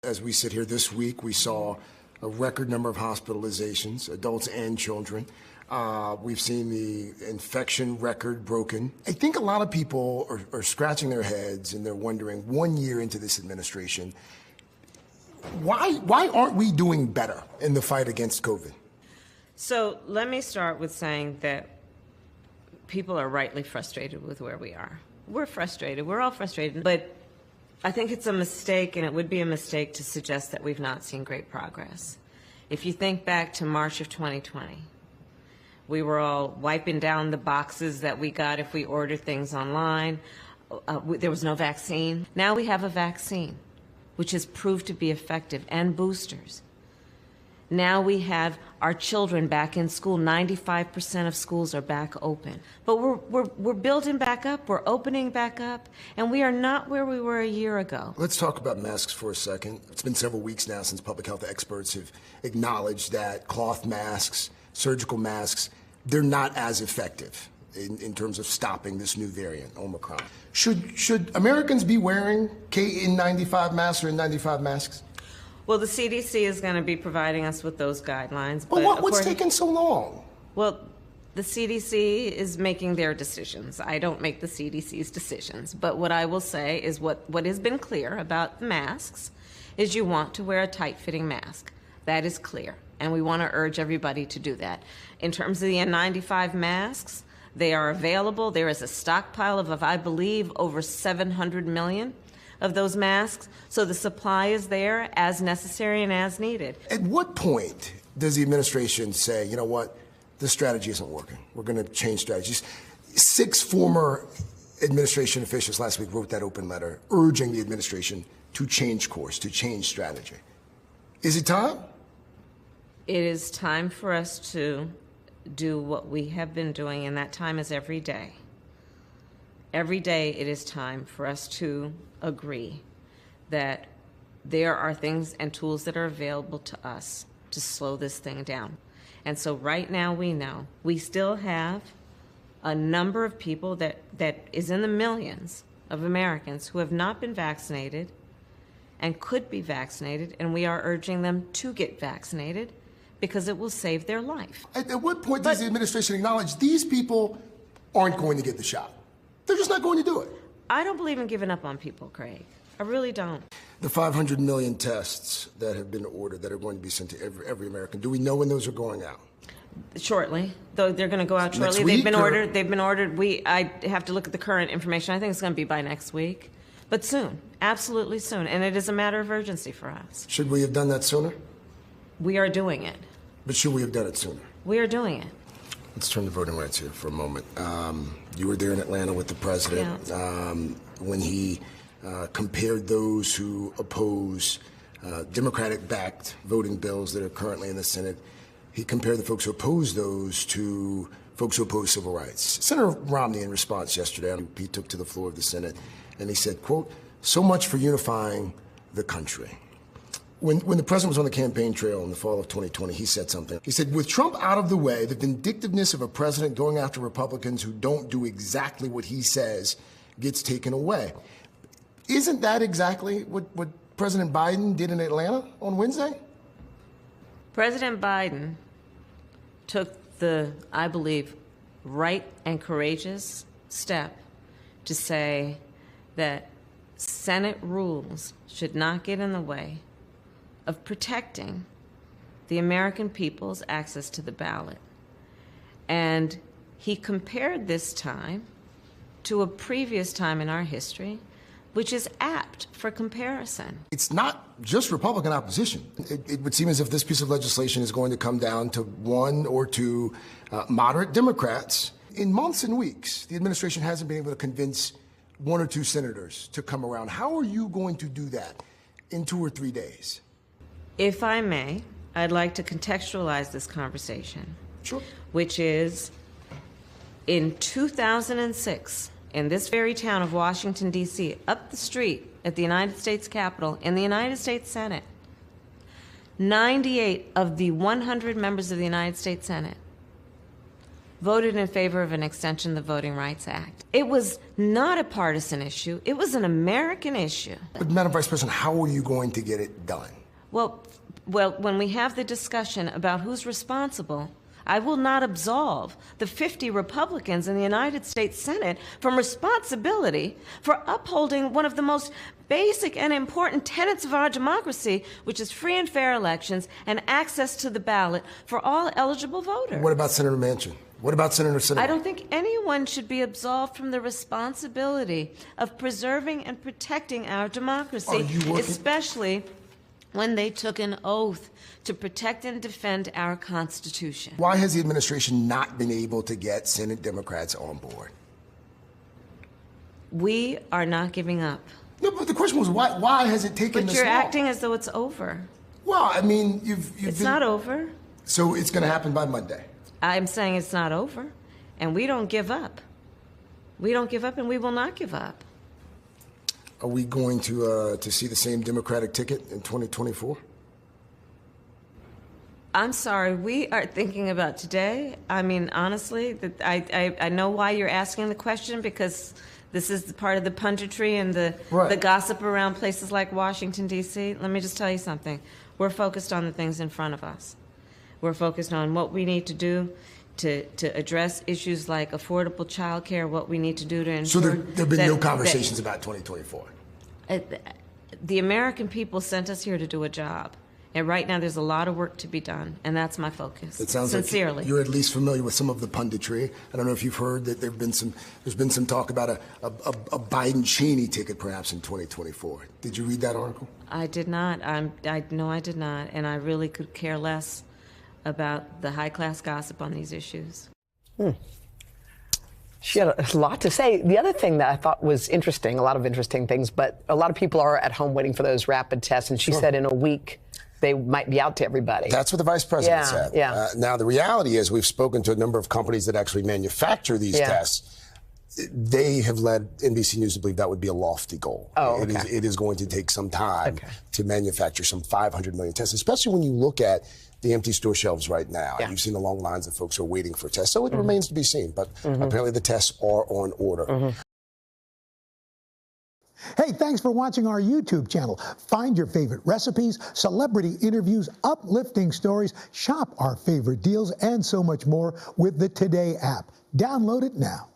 as we sit here this week, we saw a record number of hospitalizations, adults and children. We've seen the infection record broken. I think a lot of people are scratching their heads and they're wondering, 1 year into this administration, why aren't we doing better in the fight against COVID? So let me start with saying that people are rightly frustrated with where we are. We're frustrated. We're all frustrated. But I think it's a mistake, and it would be a mistake to suggest that we've not seen great progress. If you think back to March of 2020, we were all wiping down the boxes that we got if we ordered things online. There was no vaccine. Now we have a vaccine, which has proved to be effective, and boosters. Now we have our children back in school. 95% of schools are back open. But we're building back up, we're opening back up, and we are not where we were a year ago. Let's talk about masks for a second. It's been several weeks now since public health experts have acknowledged that cloth masks, surgical masks, they're not as effective in terms of stopping this new variant, Omicron. Should Americans be wearing KN95 masks or N95 masks? Well, the CDC is going to be providing us with those guidelines. But what's taking so long? Well, the CDC is making their decisions. I don't make the CDC's decisions. But what I will say is what has been clear about the masks is you want to wear a tight-fitting mask. That is clear. And we want to urge everybody to do that. In terms of the N95 masks, they are available. There is a stockpile of I believe, over 700 million of those masks. So the supply is there as necessary and as needed. At what point does the administration say, you know what, this strategy isn't working, we're going to change strategies? 6 former administration officials last week wrote that open letter urging the administration to change course, to change strategy. Is it time? It is time for us to do what we have been doing, and that time is every day. Every day it is time for us to agree that there are things and tools that are available to us to slow this thing down. And so right now we know we still have a number of people that is in the millions of Americans who have not been vaccinated and could be vaccinated, and we are urging them to get vaccinated because it will save their life. At what point does the administration acknowledge these people aren't going to get the shot? They're just not going to do it. I don't believe in giving up on people, Craig. I really don't. The 500 million tests that have been ordered that are going to be sent to every American, do we know when those are going out? Shortly. Though they're going to go out shortly. They've been ordered. They've been ordered. I have to look at the current information. I think it's going to be by next week. But soon. Absolutely soon. And it is a matter of urgency for us. Should we have done that sooner? We are doing it. But should we have done it sooner? We are doing it. Let's turn to voting rights here for a moment. You were there in Atlanta with the president when he compared those who oppose Democratic-backed voting bills that are currently in the Senate. He compared the folks who oppose those to folks who oppose civil rights. Senator Romney, in response yesterday, he took to the floor of the Senate and he said, quote, "So much for unifying the country." When the president was on the campaign trail in the fall of 2020, he said something. He said, "With Trump out of the way, the vindictiveness of a president going after Republicans who don't do exactly what he says gets taken away." Isn't that exactly what President Biden did in Atlanta on Wednesday? President Biden took the, I believe, right and courageous step to say that Senate rules should not get in the way of protecting the American people's access to the ballot. And he compared this time to a previous time in our history, which is apt for comparison. It's not just Republican opposition. It would seem as if this piece of legislation is going to come down to 1 or 2 moderate Democrats. In months and weeks, the administration hasn't been able to convince 1 or 2 senators to come around. How are you going to do that in 2 or 3 days? If I may, I'd like to contextualize this conversation. Sure. Which is, in 2006, in this very town of Washington, D.C., up the street at the United States Capitol, in the United States Senate, 98 of the 100 members of the United States Senate voted in favor of an extension of the Voting Rights Act. It was not a partisan issue. It was an American issue. But, Madam Vice President, how are you going to get it done? Well, when we have the discussion about who's responsible, I will not absolve the 50 Republicans in the United States Senate from responsibility for upholding one of the most basic and important tenets of our democracy, which is free and fair elections and access to the ballot for all eligible voters. What about Senator Manchin? What about Senator Sinema? I don't think anyone should be absolved from the responsibility of preserving and protecting our democracy, especially when they took an oath to protect and defend our Constitution. Why has the administration not been able to get Senate Democrats on board? We are not giving up. No, but the question was, why has it taken this long? But you're acting as though it's over. Well, I mean, It's not over. So it's going to happen by Monday? I'm saying it's not over, and we don't give up. We don't give up, and we will not give up. Are we going to see the same Democratic ticket in 2024? I'm sorry, we are thinking about today. I mean, honestly, I know why you're asking the question, because this is part of the punditry and the gossip around places like Washington, D.C. Let me just tell you something. We're focused on the things in front of us. We're focused on what we need to do to address issues like affordable child care, what we need to do to ensure. So there have been no conversations about 2024? The American people sent us here to do a job. And right now there's a lot of work to be done, and that's my focus. It sounds sincerely. Like you're at least familiar with some of the punditry. I don't know if you've heard that there's been some talk about a Biden-Cheney ticket perhaps in 2024. Did you read that article? I did not. No, I did not. And I really could care less about the high-class gossip on these issues. She had a lot to say. The other thing that I thought was interesting, a lot of interesting things, but a lot of people are at home waiting for those rapid tests, and she said in a week they might be out to everybody. That's what the vice president said. Yeah. Now, the reality is we've spoken to a number of companies that actually manufacture these tests. They have led NBC News to believe that would be a lofty goal. Oh, okay. It is going to take some time to manufacture some 500 million tests, especially when you look at the empty store shelves right now. Yeah. You've seen the long lines of folks who are waiting for tests. So it remains to be seen. But apparently the tests are on order. Hey, thanks for watching our YouTube channel. Find your favorite recipes, celebrity interviews, uplifting stories, shop our favorite deals, and so much more with the Today app. Download it now.